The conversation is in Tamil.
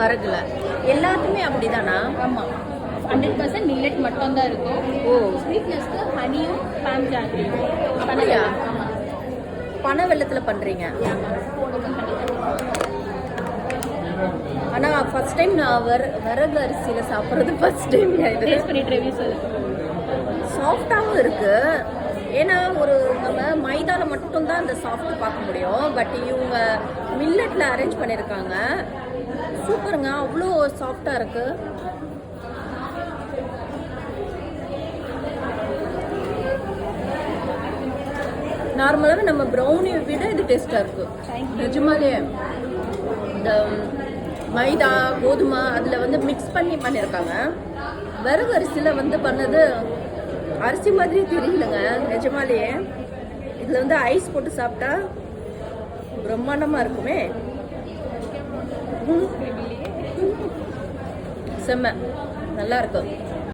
வரகுல எல்லாத்துமே அப்படிதானா? ஆமாம், 100% மில்லட் மட்டும் தான் இருக்கும். ஓ, ஸ்வீட்னஸ்க்கு ஹனியும் பாம் ஜாங்கிரியும் அப்படியா? பனை வெல்லத்தில் பண்ணுறீங்க. ஆனால் ஃபர்ஸ்ட் டைம் நான் வரகு அரிசியில் சாப்பிட்றது ஃபர்ஸ்ட் டைம். டேஸ்ட் பண்ணிட்டு ரிவ்யூ சொல்லு. சாஃப்டாகவும் இருக்குது. ஏன்னா ஒரு நம்ம மைதாவில் மட்டும்தான் அந்த சாஃப்ட் பார்க்க முடியும். பட் இவங்க மில்லட்டில் அரேஞ்ச் பண்ணியிருக்காங்க. சூப்பருங்க, அவ்வளோ சாஃப்டாக இருக்குது. நார்மலாகவே நம்ம ப்ரௌனியை விட இது டேஸ்ட்டாக இருக்குது நிஜமாலே. இந்த மைதா கோதுமை அதில் வந்து மிக்ஸ் பண்ணியிருக்காங்க. வரகு அரிசியில் வந்து பண்ணது அரிசி மாதிரி தெரியலங்க நிஜமாலே. இதில் வந்து ஐஸ் போட்டு சாப்பிட்டா பிரம்மாண்டமாக இருக்குமே. செம்ம நல்லா இருக்கும்.